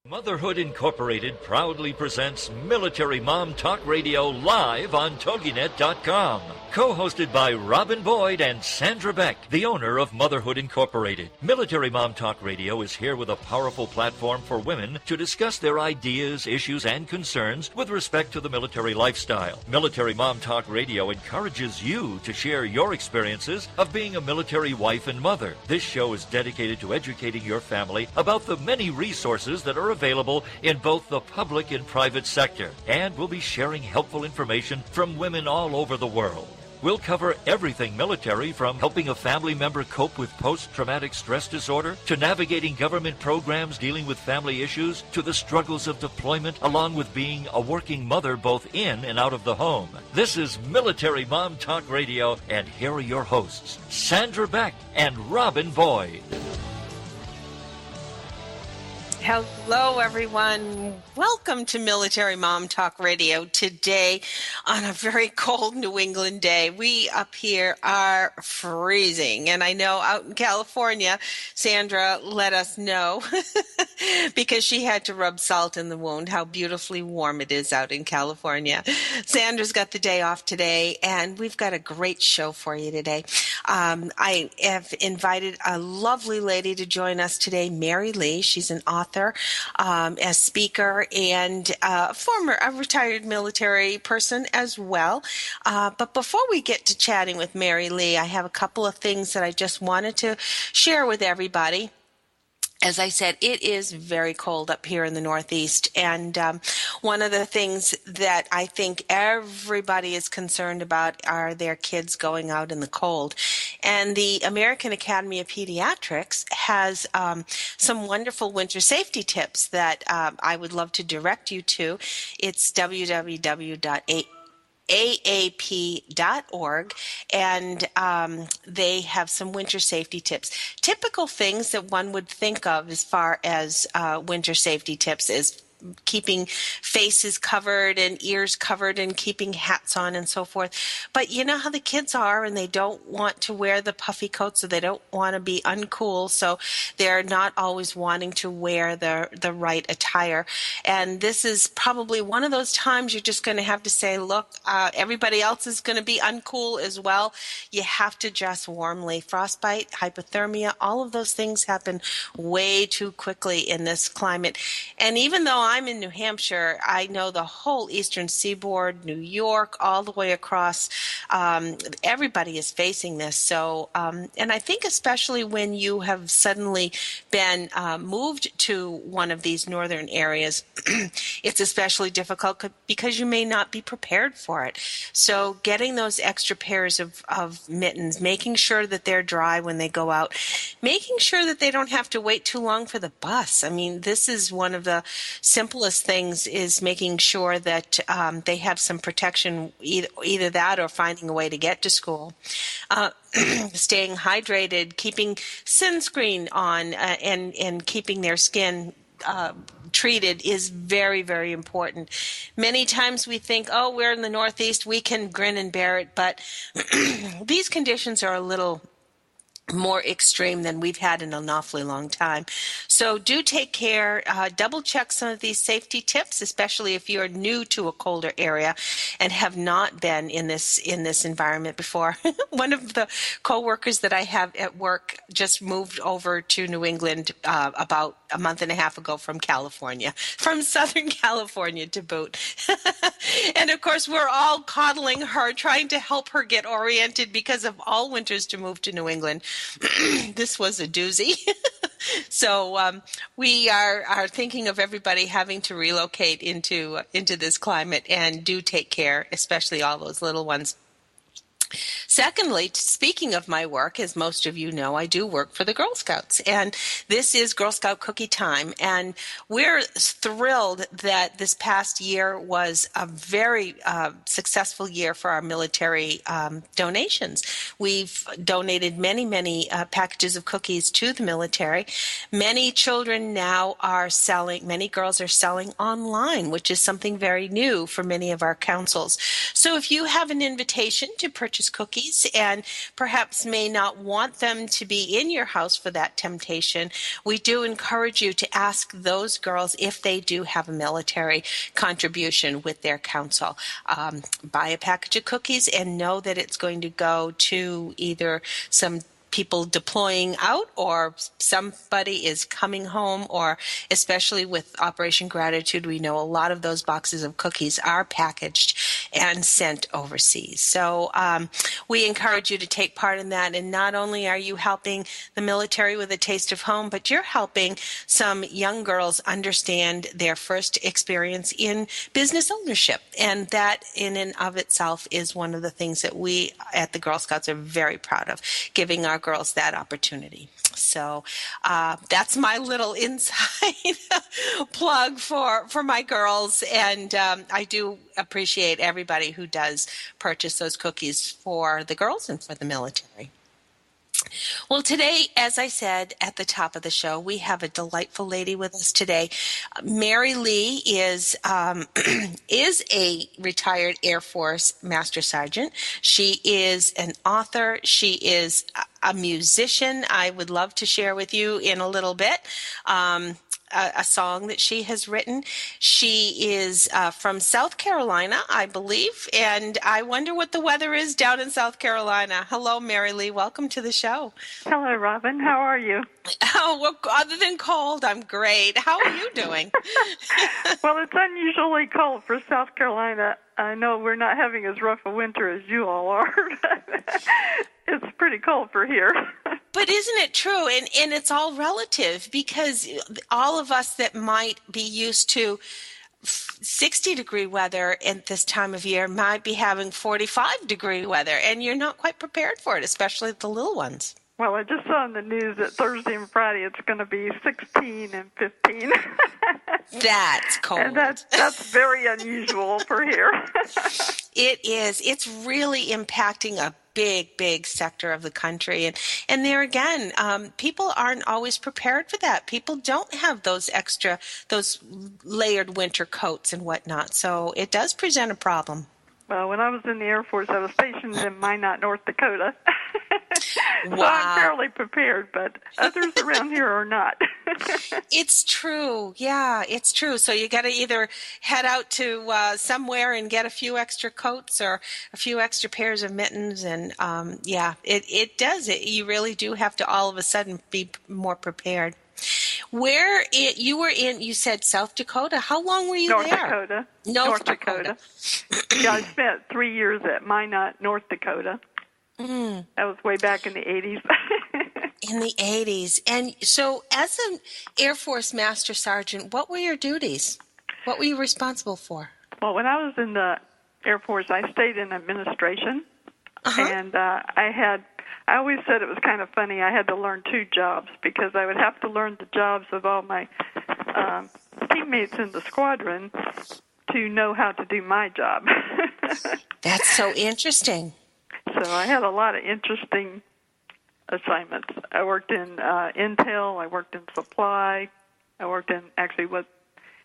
Motherhood Incorporated proudly presents Military Mom Talk Radio live on TogiNet.com. Co-hosted by Robin Boyd and Sandra Beck, the owner of Motherhood Incorporated. Military Mom Talk Radio is here with a powerful platform for women to discuss their ideas, issues, and concerns with respect to the military lifestyle. Military Mom Talk Radio encourages you to share your experiences of being a military wife and mother. This show is dedicated to educating your family about the many resources that are available in both the public and private sector, and we'll be sharing helpful information from women all over the world. We'll cover everything military, from helping a family member cope with post-traumatic stress disorder, to navigating government programs dealing with family issues, to the struggles of deployment, along with being a working mother both in and out of the home. This is Military Mom Talk Radio, and here are your hosts, Sandra Beck and Robin Boyd. Hello, everyone. Welcome to Military Mom Talk Radio. Today, on a very cold New England day, we up here are freezing. And I know out in California, Sandra let us know because she had to rub salt in the wound how beautifully warm it is out in California. Sandra's got the day off today, and we've got a great show for you today. I have invited a lovely lady to join us today, Mary Lee. She's an author, a speaker, and a retired military person as well. But before we get to chatting with Mary Lee, I have a couple of things that I just wanted to share with everybody. As I said, it is very cold up here in the Northeast, and one of the things that I think everybody is concerned about are their kids going out in the cold. And the American Academy of Pediatrics has some wonderful winter safety tips that I would love to direct you to. It's www.aap.org, and they have some winter safety tips. Typical things that one would think of as far as winter safety tips is keeping faces covered and ears covered and keeping hats on and so forth. But you know how the kids are, and they don't want to wear the puffy coats, so they don't want to be uncool, so they're not always wanting to wear the right attire. And this is probably one of those times you're just going to have to say, look, everybody else is going to be uncool as well. You have to dress warmly. Frostbite, hypothermia, all of those things happen way too quickly in this climate. And even though I'm in New Hampshire, I know the whole eastern seaboard, New York, all the way across, everybody is facing this. So, and I think especially when you have suddenly been moved to one of these northern areas, it's especially difficult because you may not be prepared for it. So getting those extra pairs of mittens, making sure that they're dry when they go out, making sure that they don't have to wait too long for the bus. I mean, this is one of the simplest things, is making sure that they have some protection, either that or finding a way to get to school. Staying hydrated, keeping sunscreen on, and keeping their skin treated is very, very important. Many times we think, oh, we're in the Northeast, we can grin and bear it, but these conditions are a little more extreme than we've had in an awfully long time. So do take care, double check some of these safety tips, especially if you're new to a colder area and have not been in this environment before. One of the coworkers that I have at work just moved over to New England about a month and a half ago from California, from Southern California to boot. And of course, we're all coddling her, trying to help her get oriented because of all winters to move to New England. This was a doozy. So we are thinking of everybody having to relocate into this climate, and do take care, especially all those little ones. Secondly, speaking of my work, as most of you know, I do work for the Girl Scouts, and this is Girl Scout Cookie Time, and we're thrilled that this past year was a very successful year for our military donations. We've donated many packages of cookies to the military. Many children now are selling, many girls are selling online, which is something very new for many of our councils. So if you have an invitation to purchase purchase cookies and perhaps may not want them to be in your house for that temptation, we do encourage you to ask those girls if they do have a military contribution with their council. Buy a package of cookies and know that it's going to go to either some people deploying out or somebody is coming home, or especially with Operation Gratitude, we know a lot of those boxes of cookies are packaged and sent overseas. So we encourage you to take part in that. And not only are you helping the military with a taste of home, but you're helping some young girls understand their first experience in business ownership. And that in and of itself is one of the things that we at the Girl Scouts are very proud of, giving our girls that opportunity. So that's my little inside plug for my girls. And I do appreciate everybody who does purchase those cookies for the girls and for the military. Well, today, as I said at the top of the show, we have a delightful lady with us today. Mary Lee is a retired Air Force Master Sergeant. She is an author. She is a musician. I would love to share with you in a little bit a song that she has written. She is from South Carolina, I believe, and I wonder what the weather is down in South Carolina. Hello, Mary Lee. Welcome to the show. Hello, Robin. How are you? Oh, well, other than cold, I'm great. How are you doing? Well, it's unusually cold for South Carolina. I know we're not having as rough a winter as you all are. It's pretty cold for here. But isn't it true? And it's all relative, because all of us that might be used to 60-degree weather at this time of year might be having 45-degree weather, and you're not quite prepared for it, especially the little ones. Well, I just saw in the news that Thursday and Friday it's going to be 16 and 15. That's cold. And that's very unusual for here. It is. It's really impacting a big sector of the country. And there again, people aren't always prepared for that. People don't have those layered winter coats and whatnot. So it does present a problem. Well, when I was in the Air Force, I was stationed in Minot, North Dakota. Wow. So I'm fairly prepared, but others around here are not. It's true. Yeah, it's true. So you got to either head out to somewhere and get a few extra coats or a few extra pairs of mittens. And it does. You really do have to all of a sudden be more prepared. You were in, you said South Dakota. How long were you North there? Dakota. North Dakota. Yeah, I spent 3 years at Minot, North Dakota. Mm. That was way back in the 80s. In the 80s. And so as an Air Force Master Sergeant, what were your duties? What were you responsible for? Well, when I was in the Air Force, I stayed in administration. Uh-huh. And I always said it was kind of funny. I had to learn two jobs because I would have to learn the jobs of all my teammates in the squadron to know how to do my job. That's so interesting. So I had a lot of interesting assignments. I worked in intel. I worked in supply. I worked in actually what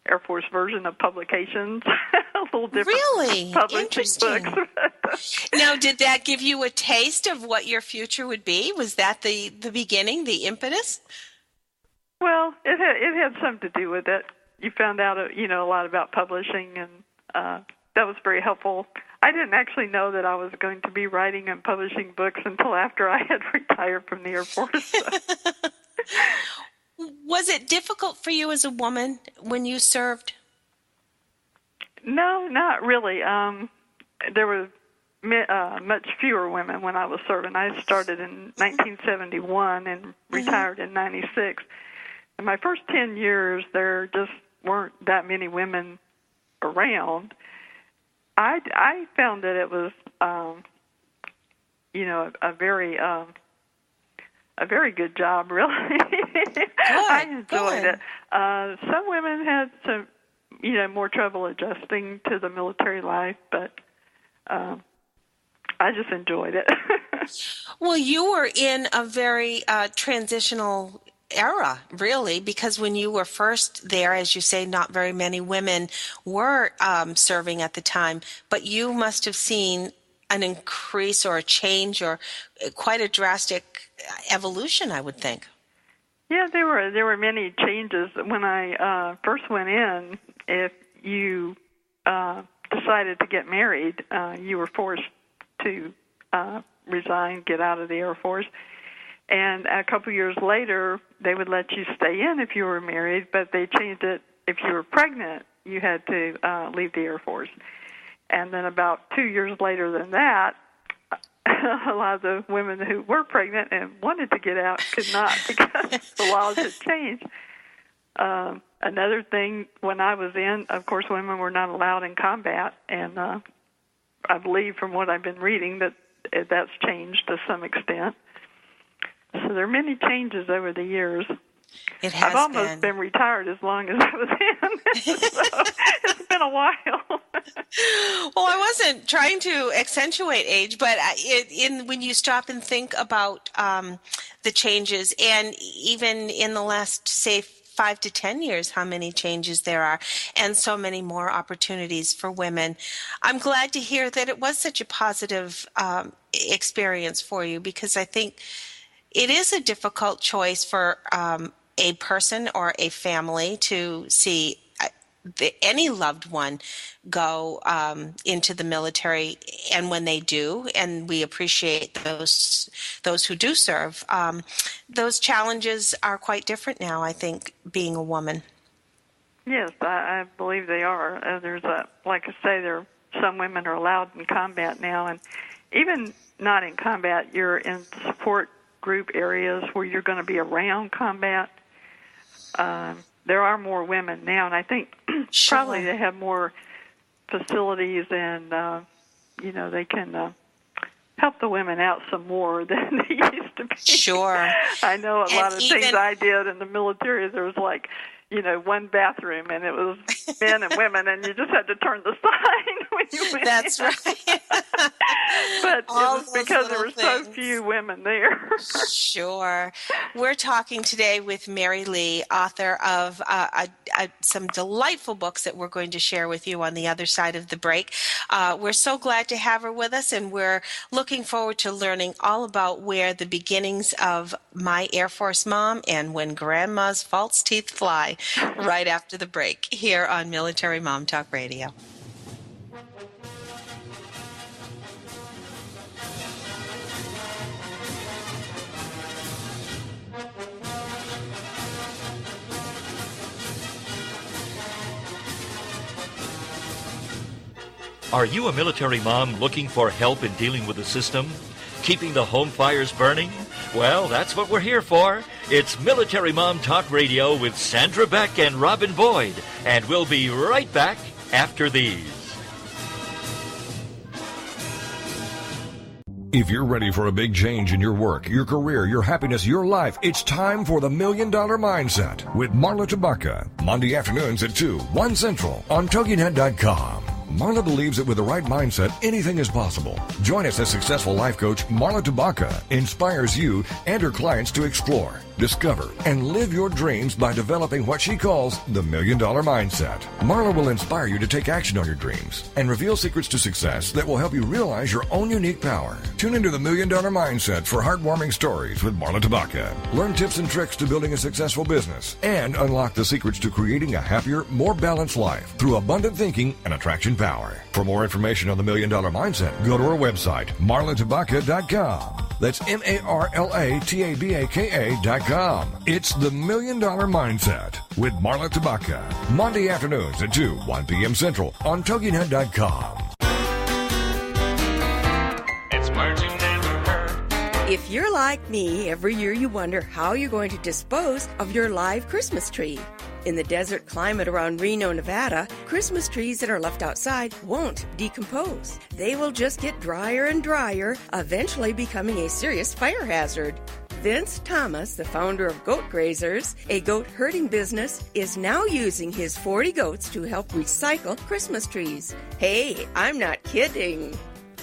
Air Force version of publications. A little different. Really? Publishing Interesting. books. Now, did that give you a taste of what your future would be? Was that the beginning, the impetus? Well, it had something to do with it. You found out a lot about publishing, and that was very helpful. I didn't actually know that I was going to be writing and publishing books until after I had retired from the Air Force. So. Was it difficult for you as a woman when you served? No, not really. There were much fewer women when I was serving. I started in 1971 and retired in 96. In my first 10 years, there just weren't that many women around. I found that it was, a very good job, really. I enjoyed it. Some women had some, more trouble adjusting to the military life, but I just enjoyed it. Well, you were in a very transitional era, really, because when you were first there, as you say, not very many women were serving at the time, but you must have seen an increase or a change or quite a drastic evolution, I would think. Yeah, there were many changes. When I first went in, if you decided to get married, you were forced to resign, get out of the Air Force. And a couple years later, they would let you stay in if you were married, but they changed it. If you were pregnant, you had to leave the Air Force. And then about 2 years later than that, a lot of the women who were pregnant and wanted to get out could not because the laws had changed. Another thing, when I was in, of course, women were not allowed in combat, and I believe from what I've been reading that that's changed to some extent. So there are many changes over the years. It has I've almost been retired as long as I was in, so it's been a while. Well, I wasn't trying to accentuate age, but when you stop and think about the changes, and even in the last, say, 5 to 10 years, how many changes there are, and so many more opportunities for women. I'm glad to hear that it was such a positive experience for you, because I think it is a difficult choice for a person or a family to see any loved one go into the military, and when they do, and we appreciate those who do serve, those challenges are quite different now, I think, being a woman. Yes, I believe they are. Like I say, some women are allowed in combat now, and even not in combat, you're in support group areas where you're going to be around combat. There are more women now, and I think probably they have more facilities, and they can help the women out some more than they used to be. Sure. I know a lot of things I did in the military. There was one bathroom, and it was men and women, and you just had to turn the sign when you went. That's right. But it was because there were so few women there. Sure. We're talking today with Mary Lee, author of some delightful books that we're going to share with you on the other side of the break. We're so glad to have her with us, and we're looking forward to learning all about where the beginnings of My Air Force Mom and When Grandma's False Teeth Fly right after the break here on Military Mom Talk Radio. Are you a military mom looking for help in dealing with the system? Keeping the home fires burning? Well, that's what we're here for. It's Military Mom Talk Radio with Sandra Beck and Robin Boyd, and we'll be right back after these. If you're ready for a big change in your work, your career, your happiness, your life, it's time for the $1 Million Mindset with Marla Tabaka. Monday afternoons at 2, 1 Central on TogiNet.com. Marla believes that with the right mindset, anything is possible. Join us as successful life coach Marla Tabaka inspires you and her clients to explore, discover, and live your dreams by developing what she calls the $1 Million Mindset. Marla will inspire you to take action on your dreams and reveal secrets to success that will help you realize your own unique power. Tune into the $1 Million Mindset for heartwarming stories with Marla Tabaka. Learn tips and tricks to building a successful business and unlock the secrets to creating a happier, more balanced life through abundant thinking and attraction power. For more information on the $1 Million Mindset, go to our website, marlatabaka.com. That's MarlaTabaka.com. It's the $1 Million Mindset with Marla Tabaka. Monday afternoons at 2, 1 p.m. Central on TogiNet.com. It's words you never heard. If you're like me, every year you wonder how you're going to dispose of your live Christmas tree. In the desert climate around Reno, Nevada, Christmas trees that are left outside won't decompose. They will just get drier and drier, eventually becoming a serious fire hazard. Vince Thomas, the founder of Goat Grazers, a goat herding business, is now using his 40 goats to help recycle Christmas trees. Hey, I'm not kidding.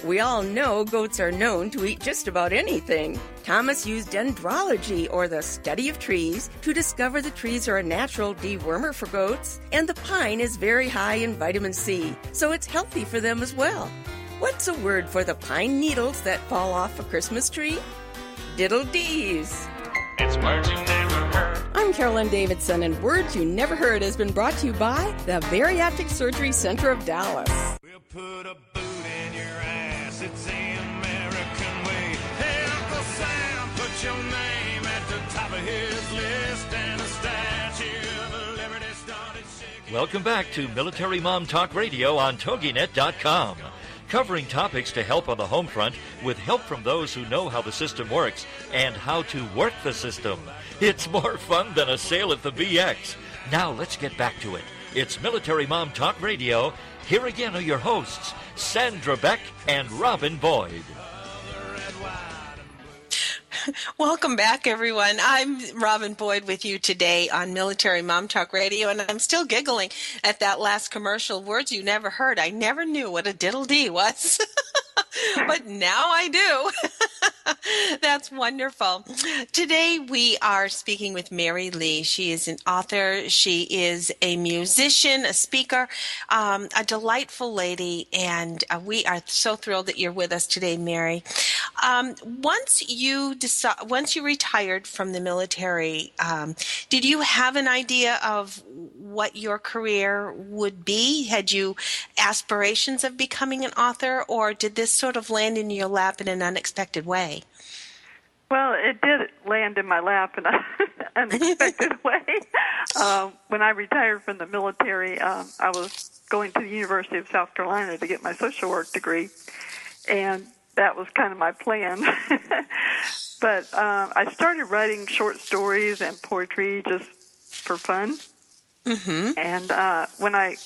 We all know goats are known to eat just about anything. Thomas used dendrology, or the study of trees, to discover the trees are a natural dewormer for goats, and the pine is very high in vitamin C, so it's healthy for them as well. What's a word for the pine needles that fall off a Christmas tree? Diddle-dees. It's words you never heard. I'm Carolyn Davidson, and Words You Never Heard has been brought to you by the Bariatric Surgery Center of Dallas. We'll put a boot in your ass. It's the American way. Hey, Uncle Sam, put your name at the top of his list, and a statue of liberty started shaking. Welcome back to Military Mom Talk Radio on TogiNet.com. Covering topics to help on the home front with help from those who know how the system works and how to work the system. It's more fun than a sale at the BX. Now let's get back to it. It's Military Mom Talk Radio. Here again are your hosts, Sandra Beck and Robin Boyd. Welcome back, everyone. I'm Robin Boyd with you today on Military Mom Talk Radio, and I'm still giggling at that last commercial, Words You Never Heard. I never knew what a diddle-dee was, but now I do. That's wonderful. Today we are speaking with Mary Lee. She is an author. She is a musician, a speaker, a delightful lady, and we are so thrilled that you're with us today, Mary. Once you retired from the military, did you have an idea of what your career would be? Had you aspirations of becoming an author, or did this sort of land in your lap in an unexpected way? Well, it did land in my lap in an unexpected way. When I retired from the military, I was going to the University of South Carolina to get my social work degree, and that was kind of my plan. But I started writing short stories and poetry just for fun. Mm-hmm. And when I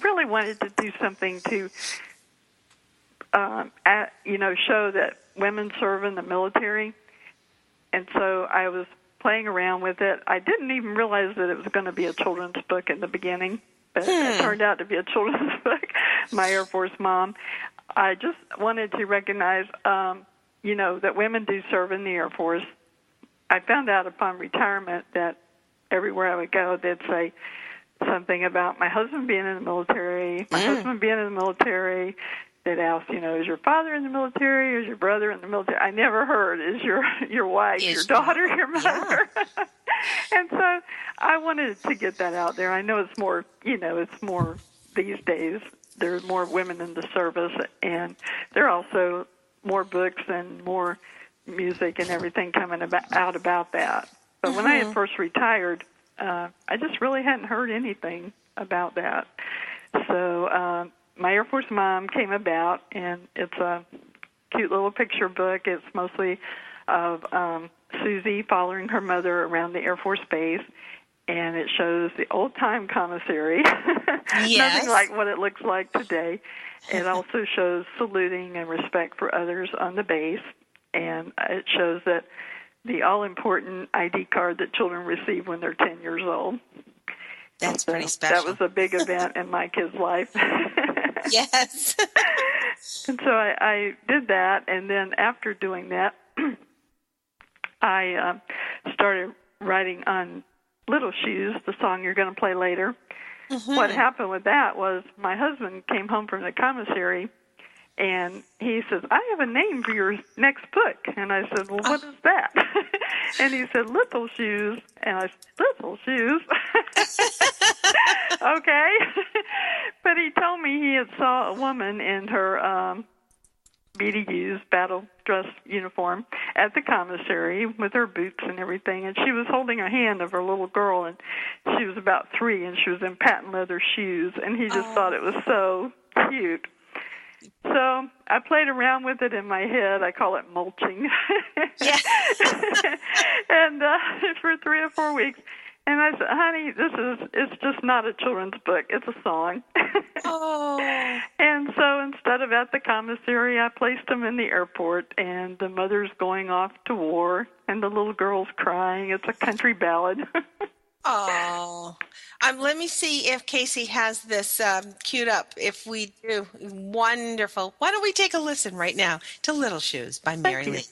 really wanted to do something to, show that women serve in the military. And so I was playing around with it. I didn't even realize that it was going to be a children's book in the beginning, but it turned out to be a children's book, My Air Force Mom. I just wanted to recognize, that women do serve in the Air Force. I found out upon retirement that everywhere I would go, they'd say something about my husband being in the military, my husband being in the military. They'd ask, is your father in the military? Is your brother in the military? I never heard, is your wife, your daughter, your mother? Yeah. And so I wanted to get that out there. I know it's more, it's more these days. There's more women in the service, and there are also more books and more music and everything coming out about that. But when I had first retired, I just really hadn't heard anything about that. So My Air Force Mom came about, and it's a cute little picture book. It's mostly of Susie following her mother around the Air Force Base, and it shows the old-time commissary, Yes. Nothing like what it looks like today. It also shows saluting and respect for others on the base, and it shows that the all-important ID card that children receive when they're 10 years old. That's pretty special. That was a big event in my kid's life. Yes. And so I did that, and then after doing that, I started writing on Little Shoes, the song you're going to play later. Mm-hmm. What happened with that was my husband came home from the commissary, and he says, I have a name for your next book. And I said, well, what is that? And he said, Little Shoes. And I said, Little Shoes? Okay. But he told me he had saw a woman in her BDU's battle dress uniform at the commissary with her boots and everything, and she was holding a hand of her little girl, and she was about 3, and she was in patent leather shoes, and he just thought it was so cute. So I played around with it in my head. I call it mulching. Yeah. And for 3 or 4 weeks. And I said, honey, it's just not a children's book. It's a song. Oh. And so instead of at the commissary, I placed them in the airport, and the mother's going off to war, and the little girl's crying. It's a country ballad. Oh. Let me see if Casey has this queued up. If we do, wonderful. Why don't we take a listen right now to Little Shoes by Mary Lee.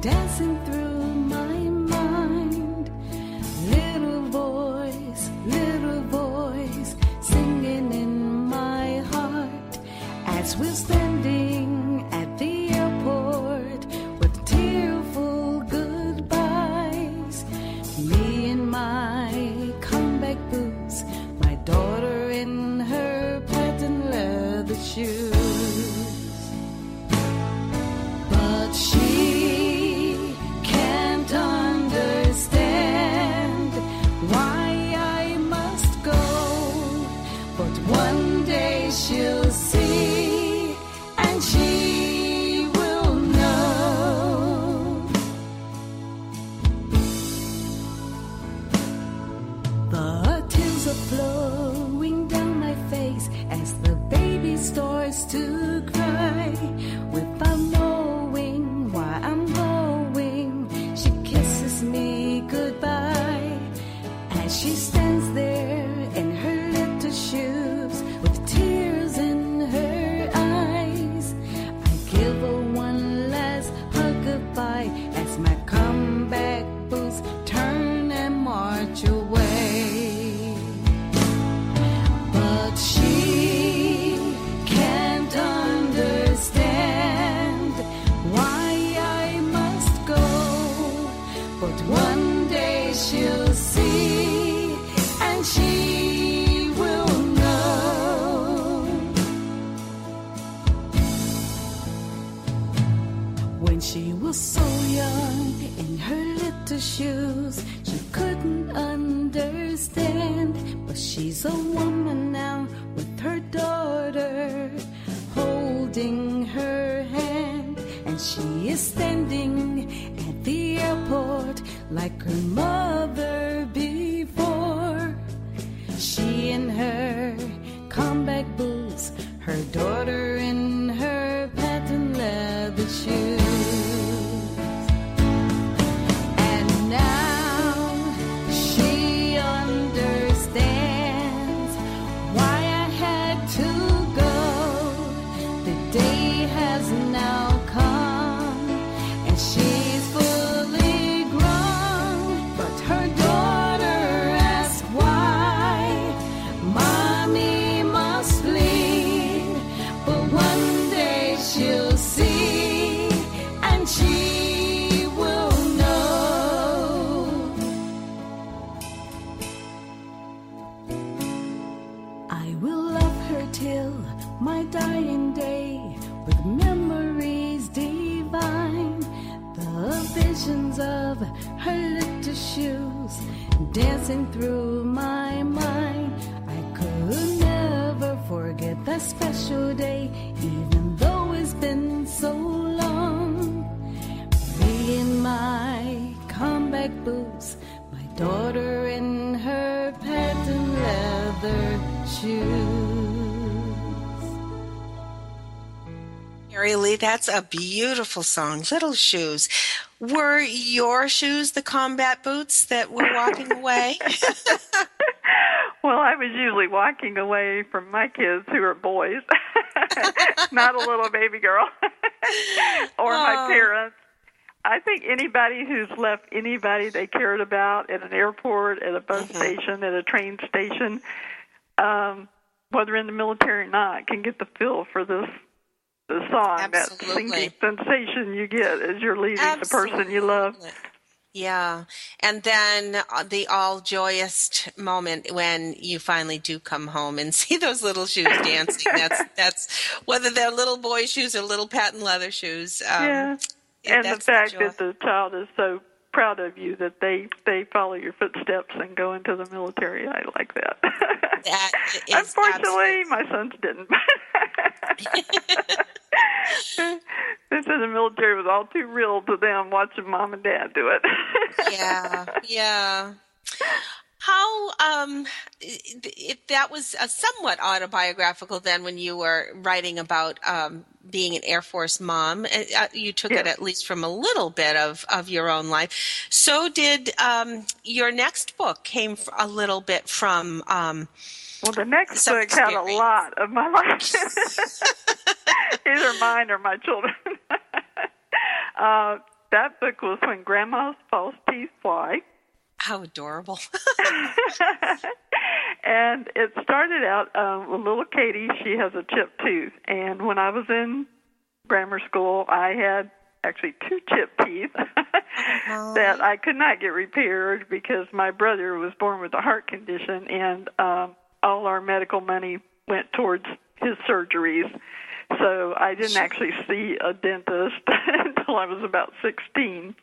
dancing through my mind. Little voice, singing in my heart as we're standing at the airport with tearful goodbyes. Me in my comeback boots, my daughter in her patent leather shoes. But she can't understand why I must go. But one day she'll see, and she will know. The tears are flowing down my face as the baby starts to cry. Without knowing why I'm going, she kisses me goodbye as she stands there in her little shoes with tears in her eyes. I give her one last hug goodbye as my comeback boots turn and march away. But she can't understand why I must go. But one day she'll see, and she will know. When she was so young in her little shoes, she couldn't understand. But she's a woman now with her daughter holding her hand, and she is standing at the airport like her mother before. She in her comeback boots, her daughter in her patent leather shoes. And now she understands why I had to go. The day has now come, and she's fully grown. But her daughter asks why mommy must leave. But one day she'll see, and she will know. I will love her till my dying day with memories divine. The visions of her little shoes dancing through my mind. I could never forget that special day, even though it's been so long. Me in my comeback boots, my daughter in her patent leather shoes. Mary Lee, that's a beautiful song, Little Shoes. Were your shoes the combat boots that were walking away? Well, I was usually walking away from my kids who are boys, not a little baby girl, or my parents. I think anybody who's left anybody they cared about at an airport, at a bus station, at a train station, whether in the military or not, can get the feel for the song, Absolutely. that singing sensation you get as you're leaving the person you love. Yeah. And then the all joyous moment when you finally do come home and see those little shoes dancing. That's whether they're little boy shoes or little patent leather shoes. Yeah. And the fact that the child is so proud of you that they follow your footsteps and go into the military. I like that. That is Unfortunately, my sons didn't. This in the military was all too real to them watching mom and dad do it. Yeah. How, if that was somewhat autobiographical then when you were writing about being an Air Force mom, you took it at least from a little bit of your own life. So did your next book came a little bit from well, the next book had a lot of my life. Either mine or my children. that book was When Grandma's False Teeth Fly. How adorable. And it started out with little Katie. She has a chipped tooth. And when I was in grammar school, I had actually 2 chipped teeth that I could not get repaired because my brother was born with a heart condition, and all our medical money went towards his surgeries. So I didn't actually see a dentist until I was about 16.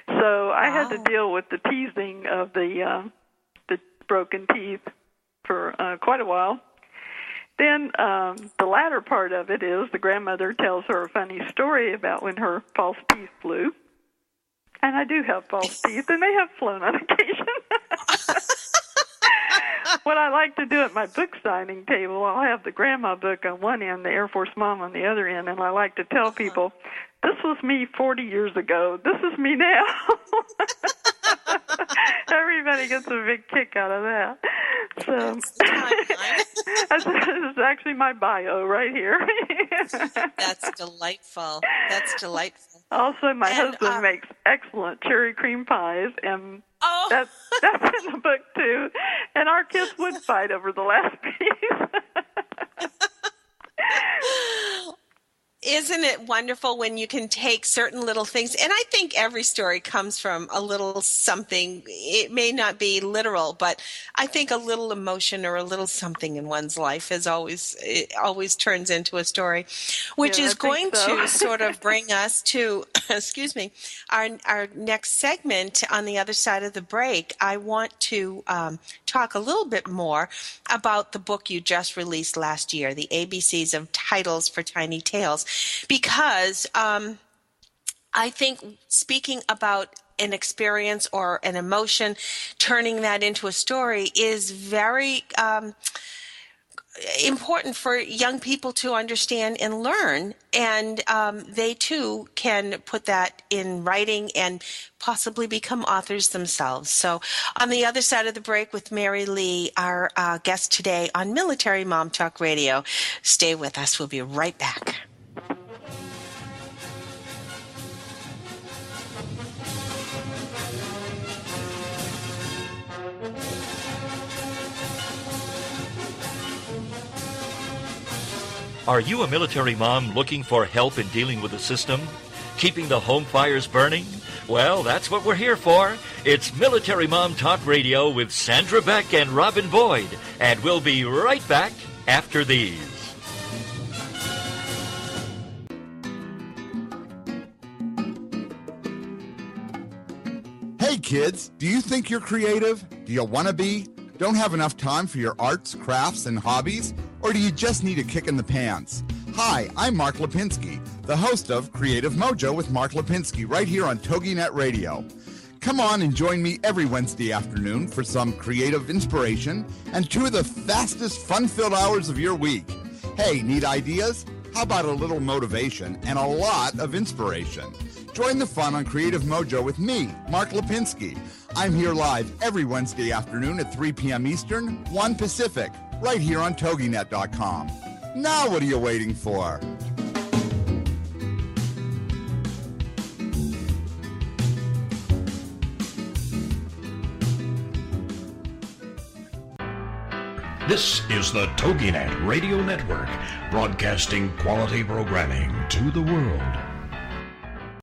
So I had to deal with the teasing of the broken teeth for quite a while. Then the latter part of it is the grandmother tells her a funny story about when her false teeth flew. And I do have false teeth, and they have flown on occasion. What I like to do at my book signing table, I'll have the grandma book on one end, the Air Force Mom on the other end, and I like to tell people, this was me 40 years ago. This is me now. Everybody gets a big kick out of that. So this is actually my bio right here. That's delightful. That's delightful. Also, my husband makes excellent cherry cream pies, and that's in the book too. And our kids would fight over the last piece. Isn't it wonderful when you can take certain little things? And I think every story comes from a little something. It may not be literal, but I think a little emotion or a little something in one's life always turns into a story, which is going to sort of bring us to, excuse me, our next segment on the other side of the break. I want to talk a little bit more about the book you just released last year, The ABCs of Titles for Tiny Tales. Because I think speaking about an experience or an emotion, turning that into a story is very important for young people to understand and learn. And they, too, can put that in writing and possibly become authors themselves. So on the other side of the break with Mary Lee, our guest today on Military Mom Talk Radio. Stay with us. We'll be right back. Are you a military mom looking for help in dealing with the system? Keeping the home fires burning? Well, that's what we're here for. It's Military Mom Talk Radio with Sandra Beck and Robin Boyd. And we'll be right back after these. Hey kids, do you think you're creative? Do you want to be? Don't have enough time for your arts, crafts, and hobbies? Or do you just need a kick in the pants? Hi, I'm Mark Lipinski, the host of Creative Mojo with Mark Lipinski, right here on TogiNet Radio. Come on and join me every Wednesday afternoon for some creative inspiration and 2 of the fastest, fun-filled hours of your week. Hey, need ideas? How about a little motivation and a lot of inspiration? Join the fun on Creative Mojo with me, Mark Lipinski. I'm here live every Wednesday afternoon at 3 p.m. Eastern, 1 Pacific, right here on TogiNet.com. Now what are you waiting for? This is the TogiNet Radio Network, broadcasting quality programming to the world.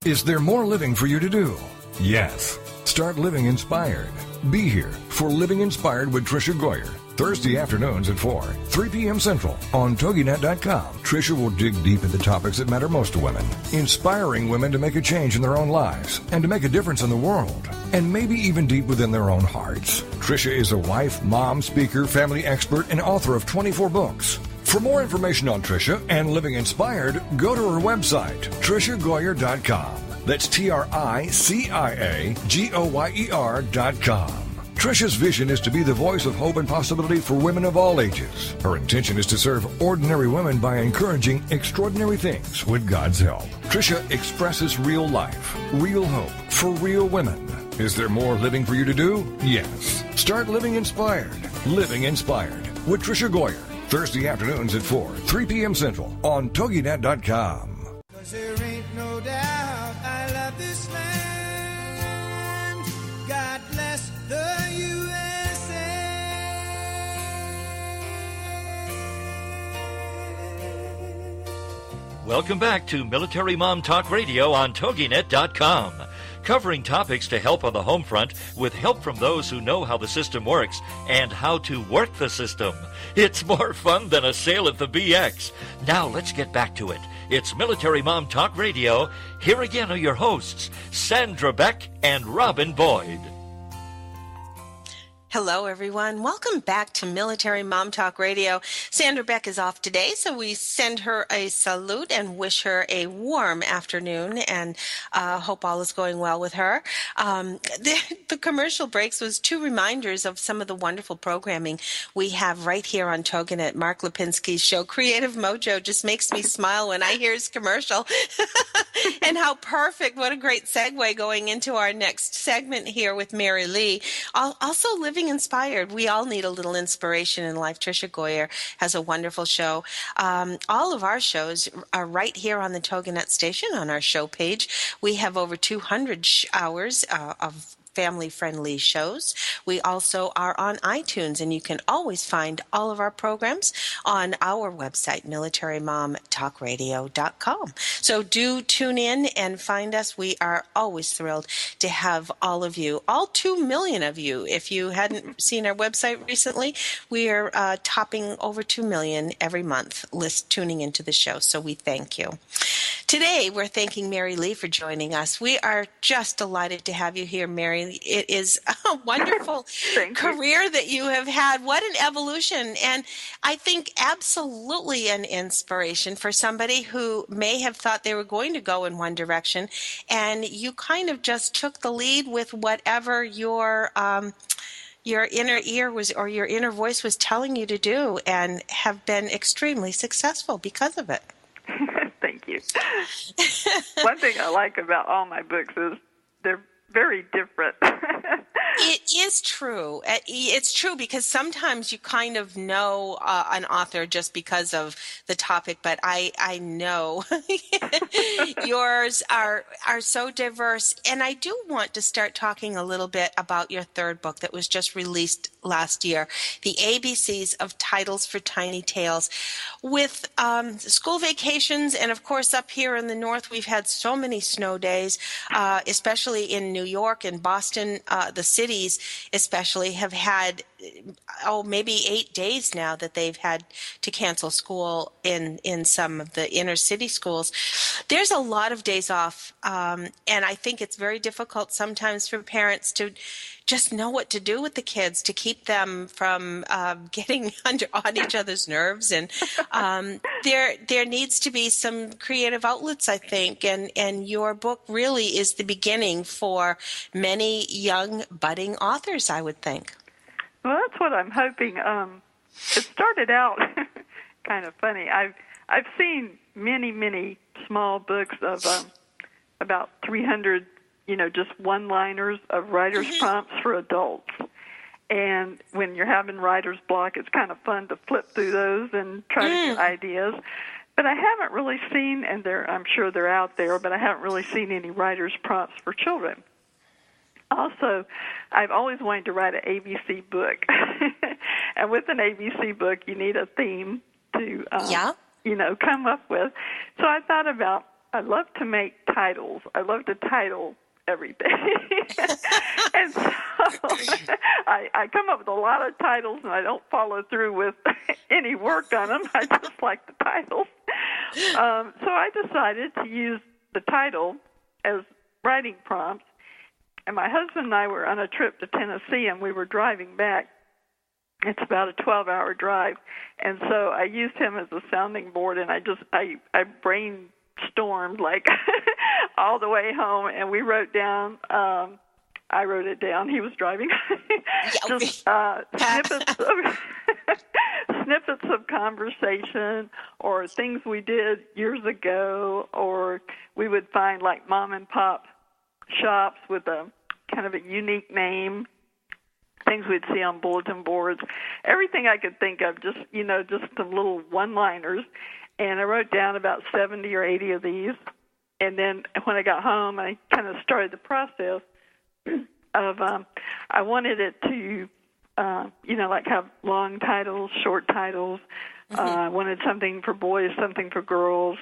Is there more living for you to do? Yes. Start living inspired. Be here for Living Inspired with Tricia Goyer. Thursday afternoons at 4, 3 p.m. Central on TogiNet.com. Tricia will dig deep into topics that matter most to women, inspiring women to make a change in their own lives and to make a difference in the world, and maybe even deep within their own hearts. Tricia is a wife, mom, speaker, family expert, and author of 24 books. For more information on Tricia and Living Inspired, go to her website, TriciaGoyer.com. That's TriciaGoyer.com. Tricia's vision is to be the voice of hope and possibility for women of all ages. Her intention is to serve ordinary women by encouraging extraordinary things with God's help. Tricia expresses real life, real hope for real women. Is there more living for you to do? Yes. Start living inspired. Living Inspired with Tricia Goyer. Thursday afternoons at 4, 3 p.m. Central on TogiNet.com. 'Cause there ain't no doubt I love this land. Welcome back to Military Mom Talk Radio on TogiNet.com, covering topics to help on the home front with help from those who know how the system works and how to work the system. It's more fun than a sail at the BX. Now let's get back to it. It's Military Mom Talk Radio. Here again are your hosts, Sandra Beck and Robin Boyd. Hello, everyone. Welcome back to Military Mom Talk Radio. Sandra Beck is off today, so we send her a salute and wish her a warm afternoon and hope all is going well with her. The commercial breaks was two reminders of some of the wonderful programming we have right here on TogiNet. Mark Lipinski's show, Creative Mojo, just makes me smile when I hear his commercial. And how perfect. What a great segue going into our next segment here with Mary Lee. Also living inspired. We all need a little inspiration in life. Tricia Goyer has a wonderful show. All of our shows are right here on the TogiNet station on our show page. We have over 200 hours of family-friendly shows. We also are on iTunes, and you can always find all of our programs on our website, militarymomtalkradio.com. So do tune in and find us. We are always thrilled to have all of you, all 2 million of you. If you hadn't seen our website recently, we are topping over 2 million every month tuning into the show, so we thank you. Today, we're thanking Mary Lee for joining us. We are just delighted to have you here, Mary. It is a wonderful career that you have had. What an evolution. And I think absolutely an inspiration for somebody who may have thought they were going to go in one direction. And you kind of just took the lead with whatever your inner ear was, or your inner voice was telling you to do, and have been extremely successful because of it. Thank you. One thing I like about all my books is they're very different. It is true. It's true because sometimes you kind of know an author just because of the topic, but I know yours are so diverse. And I do want to start talking a little bit about your third book that was just released last year, The ABCs of Titles for Tiny Tales. With school vacations, and of course up here in the north, we've had so many snow days, especially in New York and Boston. The cities especially have had maybe 8 days now that they've had to cancel school in some of the inner city schools. There's a lot of days off, and I think it's very difficult sometimes for parents to just know what to do with the kids to keep them from getting on each other's nerves. And there needs to be some creative outlets, I think, and your book really is the beginning for many young budding authors, I would think. Well, that's what I'm hoping. It started out kind of funny. I've seen many small books of about 300, just one-liners of writer's prompts for adults. And when you're having writer's block, it's kind of fun to flip through those and try to get ideas. But I haven't really seen, and I'm sure they're out there, but I haven't really seen any writer's prompts for children. Also, I've always wanted to write an ABC book. And with an ABC book, you need a theme to, come up with. So I thought about, I love to make titles. I love to title everything. And so I come up with a lot of titles, and I don't follow through with any work on them. I just like the titles. So I decided to use the title as writing prompts. And my husband and I were on a trip to Tennessee, and we were driving back. It's about a 12-hour drive. And so I used him as a sounding board, and I brainstormed like all the way home, and we wrote down, I wrote it down. He was driving. Just snippets of conversation or things we did years ago, or we would find like mom and pop shops with a kind of a unique name, things we'd see on bulletin boards, everything I could think of, just some little one-liners. And I wrote down about 70 or 80 of these. And then when I got home, I kind of started the process of, I wanted it to, like have long titles, short titles. I wanted something for boys, something for girls.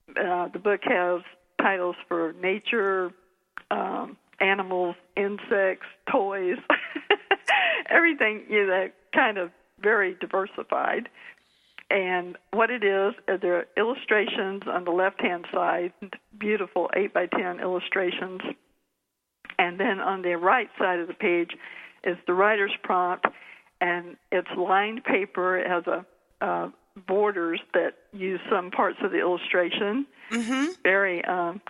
The book has titles for nature, animals, insects, toys, everything, kind of very diversified. And what it is, there are illustrations on the left-hand side, beautiful 8x10 illustrations. And then on the right side of the page is the writer's prompt, and it's lined paper. It has borders that use some parts of the illustration. Very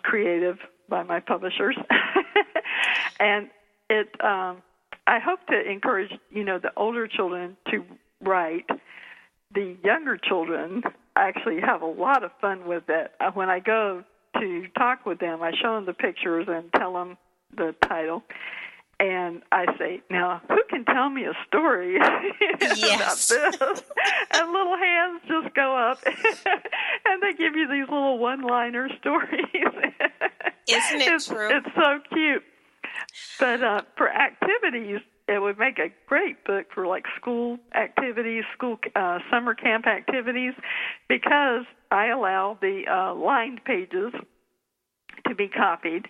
creative by my publishers. And it, I hope to encourage, the older children to write. The younger children actually have a lot of fun with it. When I go to talk with them, I show them the pictures and tell them the title. And I say, now, who can tell me a story about this? And little hands just go up, and they give you these little one-liner stories. Isn't it true? It's so cute. But for activities, it would make a great book for, like, school activities, summer camp activities, because I allow the lined pages to be copied.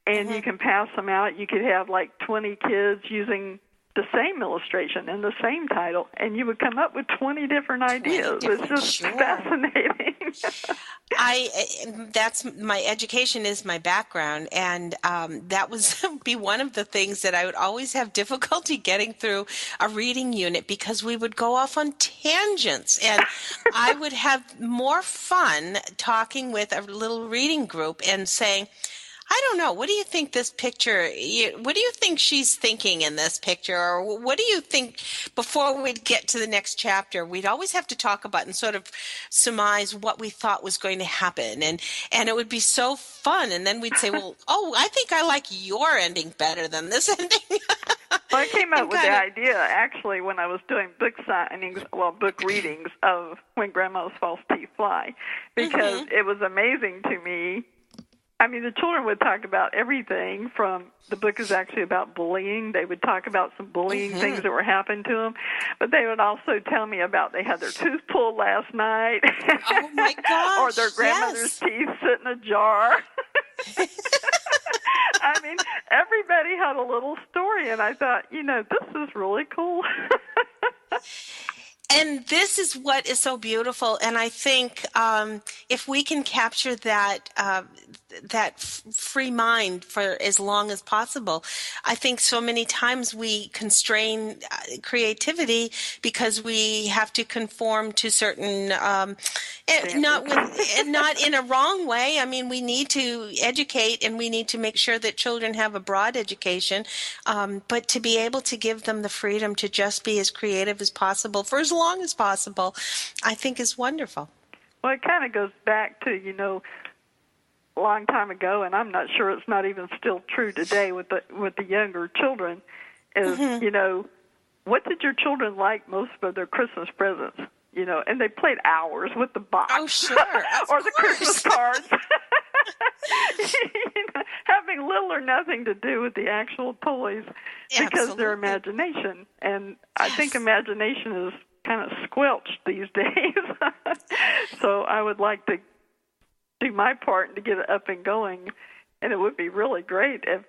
And you can pass them out. You could have like 20 kids using the same illustration and the same title, and you would come up with 20 different ideas. It's just fascinating. That's my education is my background, and that was be one of the things that I would always have difficulty getting through a reading unit, because we would go off on tangents, and I would have more fun talking with a little reading group and saying, I don't know. What do you think this picture, what do you think she's thinking in this picture? Or what do you think, before we'd get to the next chapter, we'd always have to talk about and sort of surmise what we thought was going to happen. And it would be so fun. And then we'd say, well, I think I like your ending better than this ending. Well, I came up with the idea, actually, when I was doing book signings, book readings of When Grandma's False Teeth Fly, because it was amazing to me. I mean, the children would talk about everything from, the book is actually about bullying. They would talk about some bullying things that were happening to them, but they would also tell me about they had their tooth pulled last night. Oh, my gosh, or their grandmother's teeth sit in a jar. I mean, everybody had a little story, and I thought, this is really cool. And this is what is so beautiful, and I think if we can capture that free mind for as long as possible, I think so many times we constrain creativity because we have to conform to certain, not in a wrong way. I mean, we need to educate, and we need to make sure that children have a broad education, but to be able to give them the freedom to just be as creative as possible for as long as possible, I think is wonderful. Well, it kind of goes back to, a long time ago, and I'm not sure it's not even still true today with the younger children, is, what did your children like most for their Christmas presents? And they played hours with the box. Oh, sure. Or the Christmas cards. Having little or nothing to do with the actual toys, because their imagination. And I think imagination is kind of squelched these days. So I would like to do my part to get it up and going, and it would be really great if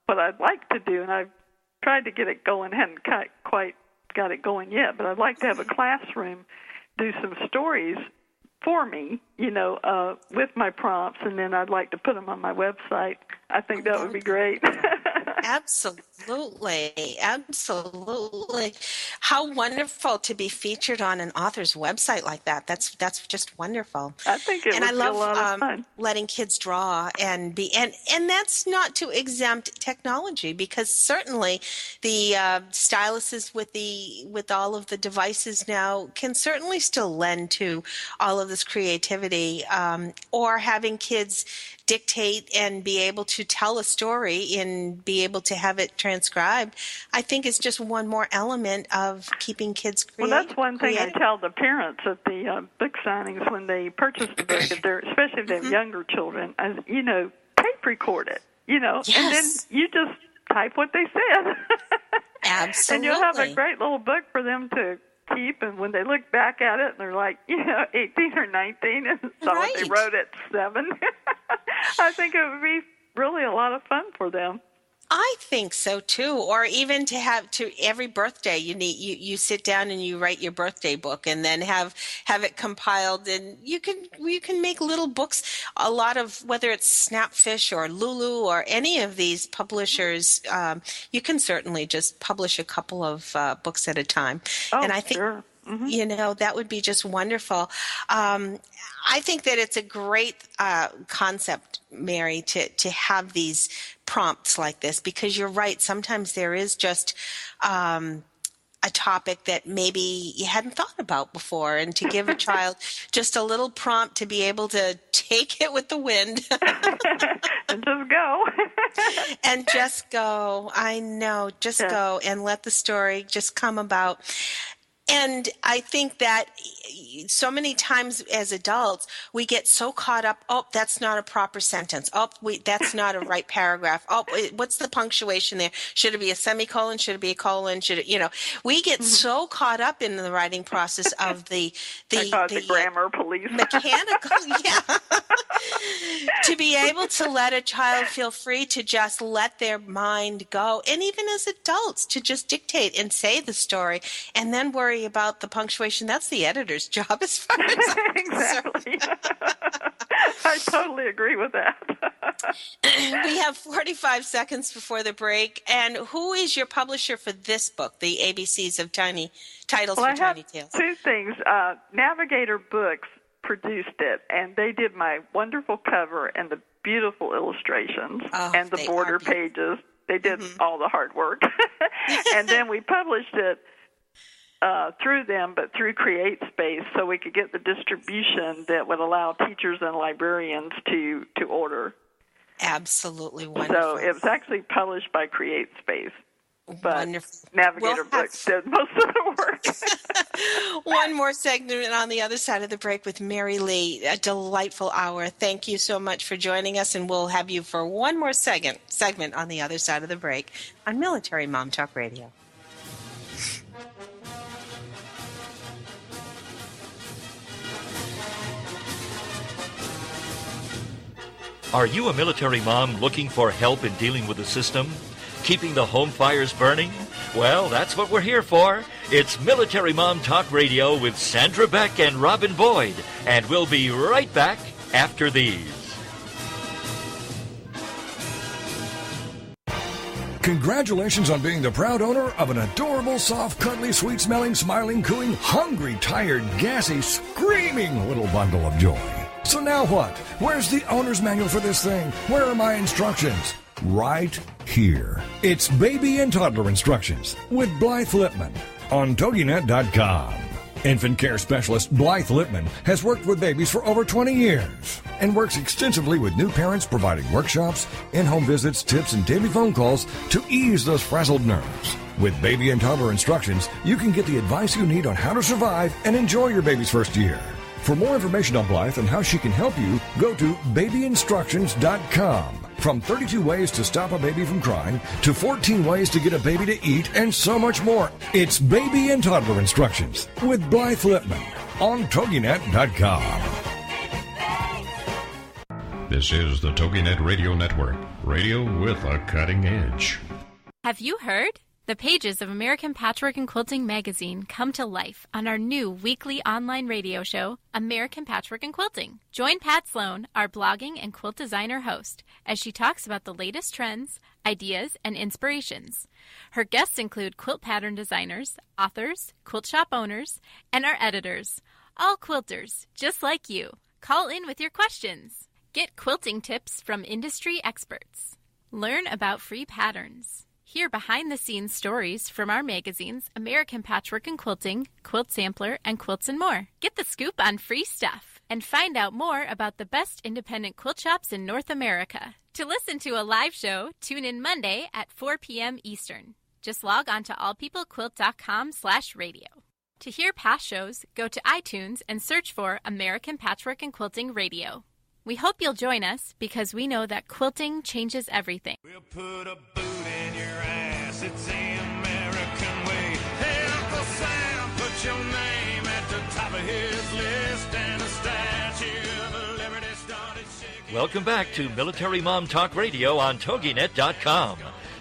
what I'd like to do, and I've tried to get it going, hadn't quite got it going yet, but I'd like to have a classroom do some stories for me, with my prompts, and then I'd like to put them on my website. I think that would be great. Absolutely. Absolutely. How wonderful to be featured on an author's website like that. That's just wonderful. I think it would be a lot of fun. Letting kids draw and that's not to exempt technology, because certainly the styluses with all of the devices now can certainly still lend to all of this creativity, or having kids dictate and be able to tell a story and be able to have it transcribed, I think is just one more element of keeping kids creative. Well, that's one thing I tell the parents at the book signings when they purchase the book, especially if they have younger children, tape record it, Yes. and then you just type what they said. Absolutely. And you'll have a great little book for them to keep, and when they look back at it, they're like, 18 or 19, and saw what they wrote at 7. I think it would be really a lot of fun for them. I think so too. Or even to have every birthday you sit down and you write your birthday book, and then have it compiled, and you can make little books. A lot of, whether it's Snapfish or Lulu or any of these publishers, you can certainly just publish a couple of books at a time. Oh, and I think sure. Mm-hmm. That would be just wonderful. I think that it's a great concept, Mary, to have these prompts like this, because you're right. Sometimes there is just a topic that maybe you hadn't thought about before, and to give a child just a little prompt to be able to take it with the wind and just go. And just go. I know, just go and let the story just come about. And I think that so many times as adults, we get so caught up, that's not a proper sentence. That's not a right paragraph. What's the punctuation there? Should it be a semicolon? Should it be a colon? We get so caught up in the writing process of the grammar police. Mechanical, to be able to let a child feel free to just let their mind go. And even as adults, to just dictate and say the story and then worry about the punctuation. That's the editor's job as far as I'm Exactly. I totally agree with that. We have 45 seconds before the break. And who is your publisher for this book, the ABCs of Tiny Titles for Tiny Tales? Two things. Navigator Books produced it, and they did my wonderful cover and the beautiful illustrations and the border pages. They did all the hard work. And then we published it through them, but through CreateSpace, so we could get the distribution that would allow teachers and librarians to order. Absolutely wonderful. So it was actually published by CreateSpace. But wonderful. Navigator Books did most of the work. One more segment on the other side of the break with Mary Lee. A delightful hour. Thank you so much for joining us, and we'll have you for one more segment on the other side of the break on Military Mom Talk Radio. Are you a military mom looking for help in dealing with the system? Keeping the home fires burning? Well, that's what we're here for. It's Military Mom Talk Radio with Sandra Beck and Robin Boyd. And we'll be right back after these. Congratulations on being the proud owner of an adorable, soft, cuddly, sweet-smelling, smiling, cooing, hungry, tired, gassy, screaming little bundle of joy. So now what? Where's the owner's manual for this thing? Where are my instructions? Right here. It's Baby and Toddler Instructions with Blythe Lipman on TogiNet.com. Infant care specialist Blythe Lipman has worked with babies for over 20 years and works extensively with new parents, providing workshops, in-home visits, tips, and daily phone calls to ease those frazzled nerves. With Baby and Toddler Instructions, you can get the advice you need on how to survive and enjoy your baby's first year. For more information on Blythe and how she can help you, go to babyinstructions.com. From 32 ways to stop a baby from crying, to 14 ways to get a baby to eat, and so much more. It's Baby and Toddler Instructions with Blythe Lipman on TogiNet.com. This is the TogiNet Radio Network, radio with a cutting edge. Have you heard? The pages of American Patchwork and Quilting magazine come to life on our new weekly online radio show, American Patchwork and Quilting. Join Pat Sloan, our blogging and quilt designer host, as she talks about the latest trends, ideas, and inspirations. Her guests include quilt pattern designers, authors, quilt shop owners, and our editors, all quilters, just like you. Call in with your questions. Get quilting tips from industry experts. Learn about free patterns. Hear behind-the-scenes stories from our magazines, American Patchwork and Quilting, Quilt Sampler, and Quilts and More. Get the scoop on free stuff and find out more about the best independent quilt shops in North America. To listen to a live show, tune in Monday at 4 p.m. Eastern. Just log on to allpeoplequilt.com/radio. To hear past shows, go to iTunes and search for American Patchwork and Quilting Radio. We hope you'll join us because we know that quilting changes everything. We'll put a boot in your ass, it's the American way. Hey, Uncle Sam, put put your name at the top of his list, and the Statue of Liberty started shaking. Welcome back to Military Mom Talk Radio on TogiNet.com.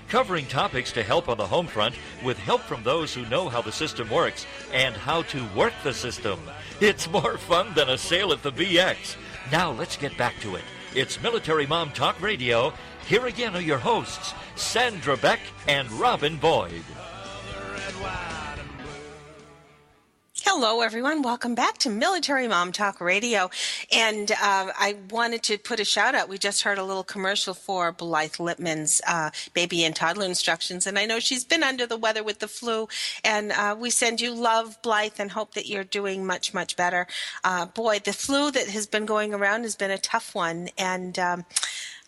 Covering topics to help on the home front with help from those who know how the system works and how to work the system. It's more fun than a sale at the BX. Now let's get back to it. It's Military Mom Talk Radio. Here again are your hosts, Sandra Beck and Robin Boyd. Hello, everyone. Welcome back to Military Mom Talk Radio. And I wanted to put a shout out. We just heard a little commercial for Blythe Lipman's baby and toddler instructions. And I know she's been under the weather with the flu. And we send you love, Blythe, and hope that you're doing much, much better. Boy, the flu that has been going around has been a tough one. And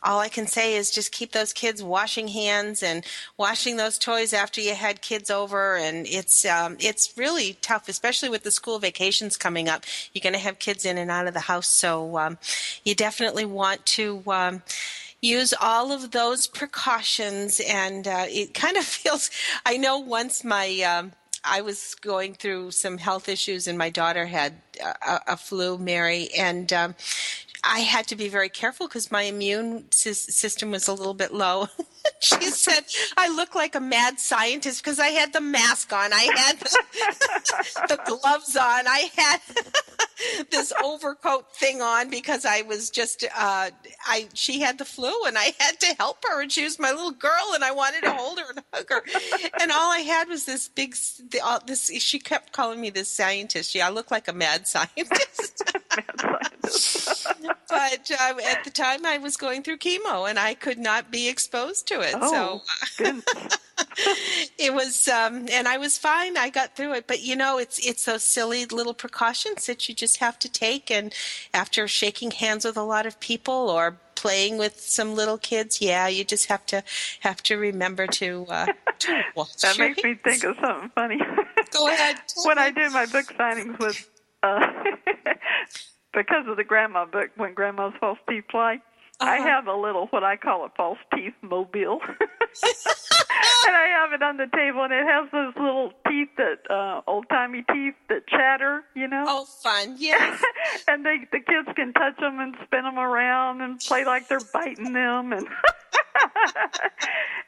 all I can say is just keep those kids washing hands and washing those toys after you had kids over. And it's really tough, especially with the school vacations coming up. You're going to have kids in and out of the house. So you definitely want to use all of those precautions. And it kind of feels, I know once I was going through some health issues and my daughter had a flu, Mary, and I had to be very careful because my immune system was a little bit low. She said I look like a mad scientist because I had the mask on. I had the gloves on. I had this overcoat thing on because I was just, she had the flu and I had to help her, and she was my little girl and I wanted to hold her and hug her. And all I had was this big, she kept calling me this scientist. I look like a mad scientist. But at the time I was going through chemo and I could not be exposed to it. Oh, so it was, and I was fine. I got through it. But, it's those silly little precautions that you just have to take. And after shaking hands with a lot of people or playing with some little kids, you just have to remember to wash That your makes me hands. think of something funny. Go ahead. When I do my book signings with, because of the grandma book, When Grandma's False Teeth Fly, I have a little, what I call a false teeth mobile. And I have it on the table, and it has those little teeth that, old-timey teeth that chatter, Oh, fun, yes. And the kids can touch them and spin them around and play like they're biting them. And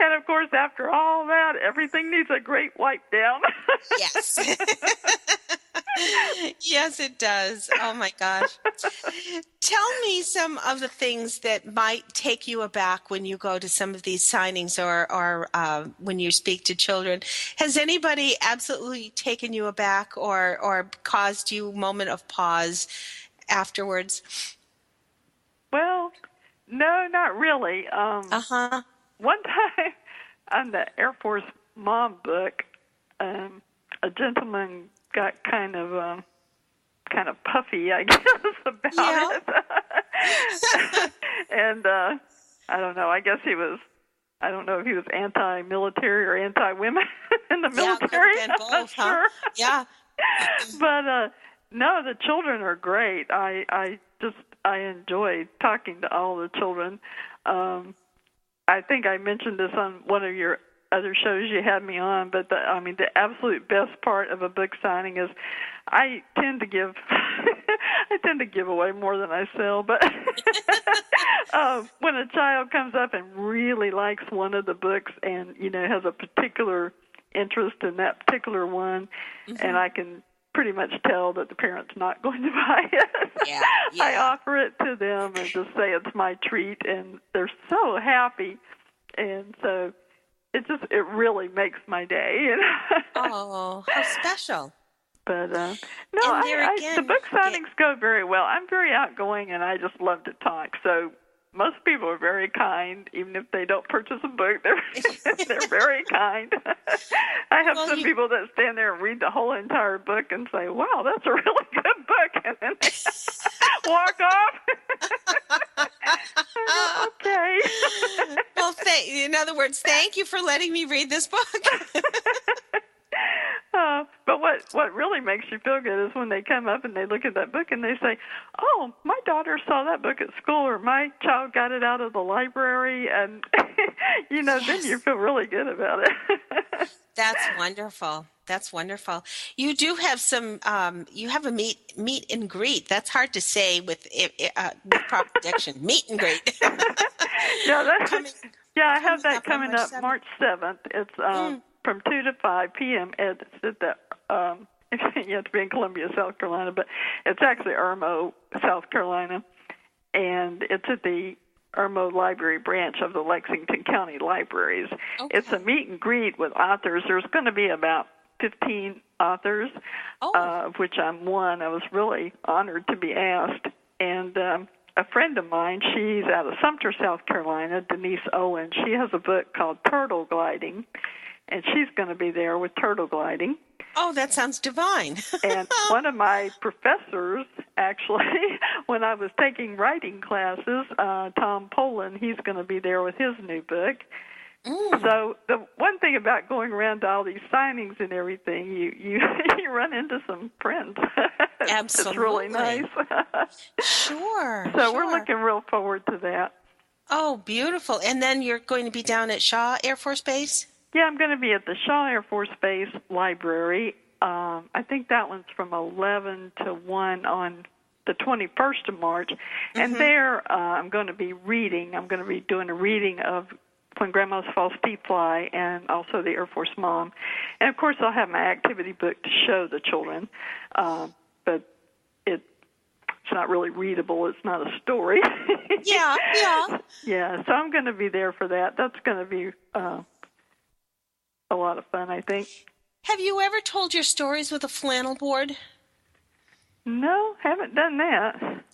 and, of course, after all that, everything needs a great wipe down. Yes. Yes, it does. Oh, my gosh. Tell me some of the things that might take you aback when you go to some of these signings or when you speak to children. Has anybody absolutely taken you aback or caused you a moment of pause afterwards? Well, no, not really. One time on the Air Force Mom book, a gentleman got kind of puffy, I guess, about it. And I don't know. I guess I don't know if he was anti-military or anti-women in the military. Yeah, I'm both, not sure. Yeah. But no, the children are great. I enjoy talking to all the children. I think I mentioned this on one of your other shows you had me on, but the absolute best part of a book signing is I tend to give away more than I sell, but when a child comes up and really likes one of the books and has a particular interest in that particular one, and I can pretty much tell that the parent's not going to buy it. I offer it to them and just say it's my treat, and they're so happy, and so it really makes my day. Oh, how special. But no, the book signings go very well. I'm very outgoing, and I just love to talk. So most people are very kind, even if they don't purchase a book. They're very kind. I have some people that stand there and read the whole entire book and say, "Wow, that's a really good book," and then they walk off. Okay. Well, in other words, thank you for letting me read this book. But what really makes you feel good is when they come up and they look at that book and they say, "Oh, my daughter saw that book at school," or "My child got it out of the library," and then you feel really good about it. That's wonderful. that's wonderful. You do have some. You have a meet and greet. That's hard to say with proper diction. Meet and greet. I have that coming up March March 7th. It's from 2 to 5 p.m. It's at the you have to be in Columbia, South Carolina, but it's actually Irmo, South Carolina, and it's at the Irmo Library branch of the Lexington County Libraries. Okay. It's a meet and greet with authors. There's going to be about 15 authors, of which I'm one. I was really honored to be asked. And a friend of mine, she's out of Sumter, South Carolina, Denise Owen. She has a book called Turtle Gliding, and she's going to be there with turtle gliding. Oh, that sounds divine. And one of my professors, actually, when I was taking writing classes, Tom Poland, he's going to be there with his new book. So the one thing about going around to all these signings and everything, you run into some friends. Absolutely. It's really nice. Sure. So we're looking real forward to that. Oh, beautiful. And then you're going to be down at Shaw Air Force Base? Yeah, I'm going to be at the Shaw Air Force Base Library. I think that one's from 11 to 1 on the 21st of March. And there I'm going to be reading. I'm going to be doing a reading of When Grandma's False Teeth Fly and also The Air Force Mom. And, of course, I'll have my activity book to show the children. But it's not really readable. It's not a story. Yeah. Yeah, so I'm going to be there for that. That's going to be a lot of fun, I think. Have you ever told your stories with a flannel board? No, haven't done that.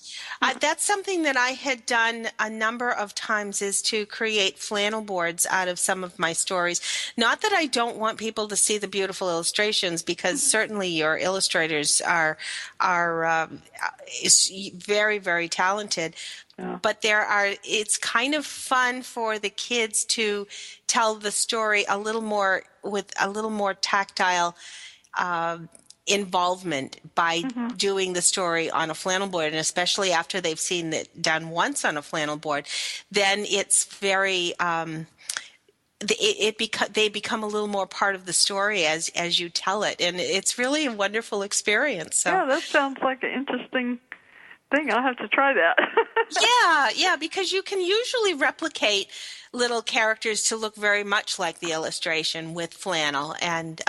That's something that I had done a number of times, is to create flannel boards out of some of my stories. Not that I don't want people to see the beautiful illustrations, because certainly your illustrators are very, very talented. Yeah. But it's kind of fun for the kids to tell the story a little more with a little more tactile involvement by doing the story on a flannel board, and especially after they've seen it done once on a flannel board, then it's very they become a little more part of the story as you tell it, and it's really a wonderful experience. So. Yeah, that sounds like an interesting thing. I'll have to try that. Yeah, because you can usually replicate little characters to look very much like the illustration with flannel, and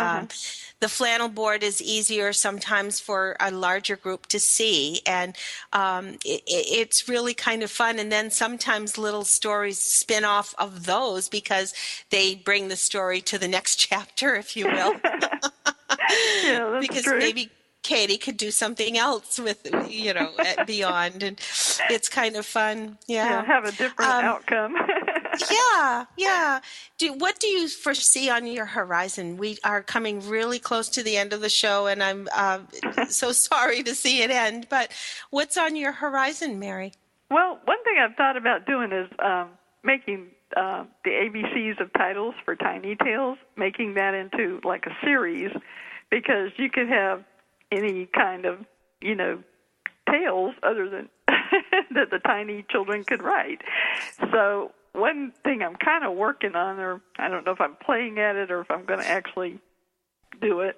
the flannel board is easier sometimes for a larger group to see, and it's really kind of fun. And then sometimes little stories spin off of those because they bring the story to the next chapter, if you will. Yeah, that's because true. maybe Katie could do something else with, beyond, and it's kind of fun. Yeah, have a different outcome. Yeah. What do you foresee on your horizon? We are coming really close to the end of the show, and I'm so sorry to see it end. But what's on your horizon, Mary? Well, one thing I've thought about doing is making the ABCs of titles for Tiny Tales, making that into like a series, because you could have any kind of, tales other than that the tiny children could write. So one thing I'm kind of working on, or I don't know if I'm playing at it or if I'm going to actually do it,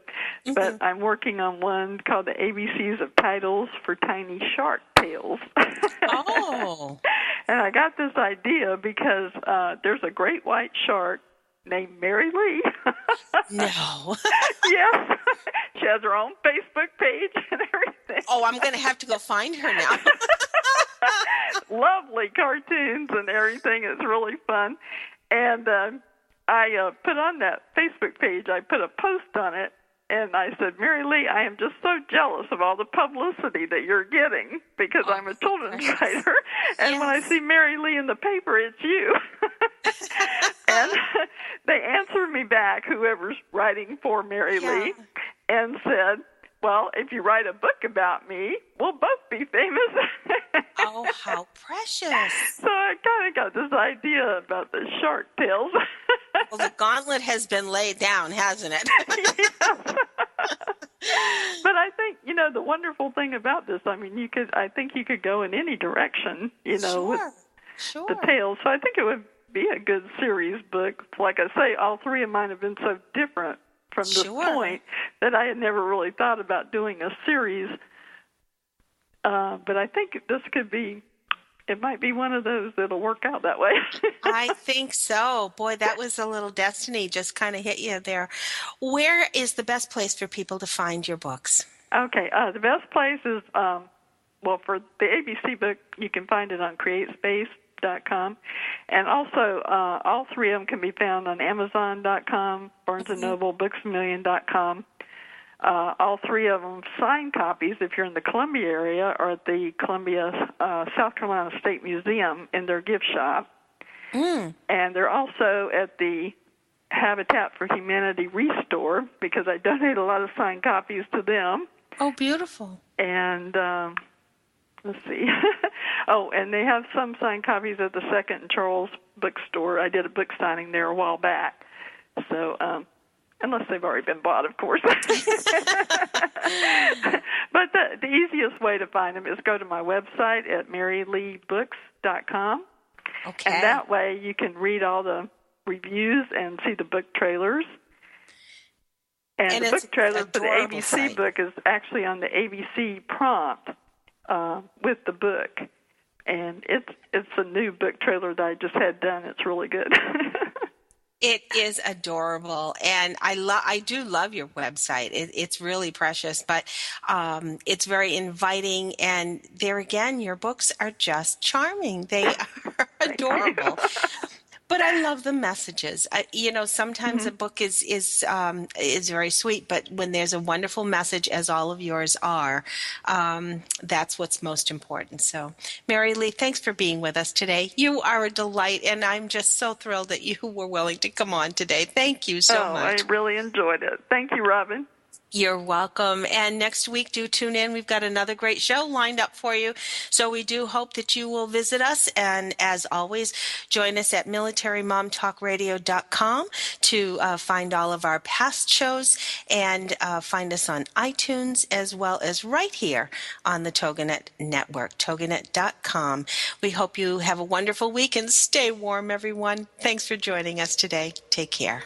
but I'm working on one called the ABCs of Titles for Tiny Shark Tales. Oh. And I got this idea because there's a great white shark named Mary Lee. No. Yes. She has her own Facebook page and everything. Oh, I'm going to have to go find her now. Lovely cartoons and everything. It's really fun. And I put on that Facebook page, I put a post on it, and I said, Mary Lee, I am just so jealous of all the publicity that you're getting because I'm a children's writer. And when I see Mary Lee in the paper, it's you. And they answered me back, whoever's writing for Mary Lee, and said, well, if you write a book about me, we'll both be famous. Oh, how precious. So I kind of got this idea about the shark tales. Well, the gauntlet has been laid down, hasn't it? Yes. But I think, the wonderful thing about this, I think you could go in any direction, with the tales. So I think it would be a good series book. Like I say, all three of mine have been so different from this point that I had never really thought about doing a series. But I think this could be, it might be one of those that'll work out that way. I think so. Boy, that was a little destiny, just kind of hit you there. Where is the best place for people to find your books? Okay, the best place is, well, for the ABC book, you can find it on CreateSpace.com. And also, all three of them can be found on Amazon.com, Barnes & Noble, BooksAMillion.com. All three of them signed copies, if you're in the Columbia area, are at the Columbia, South Carolina State Museum in their gift shop. And they're also at the Habitat for Humanity Restore, because I donate a lot of signed copies to them. Oh, beautiful. And let's see. Oh, and they have some signed copies at the Second and Charles bookstore. I did a book signing there a while back. So, unless they've already been bought, of course. But the easiest way to find them is go to my website at maryleebooks.com. Okay. And that way you can read all the reviews and see the book trailers. And the book trailer for the ABC book is actually on the ABC prompt with the book. And it's a new book trailer that I just had done. It's really good. It is adorable, and I do love your website. It's really precious, but it's very inviting, and there again, your books are just charming. They are adorable. But I love the messages. Sometimes a book is very sweet, but when there's a wonderful message, as all of yours are, that's what's most important. So, Mary Lee, thanks for being with us today. You are a delight, and I'm just so thrilled that you were willing to come on today. Thank you so much. I really enjoyed it. Thank you, Robin. You're welcome. And next week, do tune in. We've got another great show lined up for you. So we do hope that you will visit us. And as always, join us at MilitaryMomTalkRadio.com to find all of our past shows and find us on iTunes as well as right here on the TogiNet Network, TogiNet.com. We hope you have a wonderful week and stay warm, everyone. Thanks for joining us today. Take care.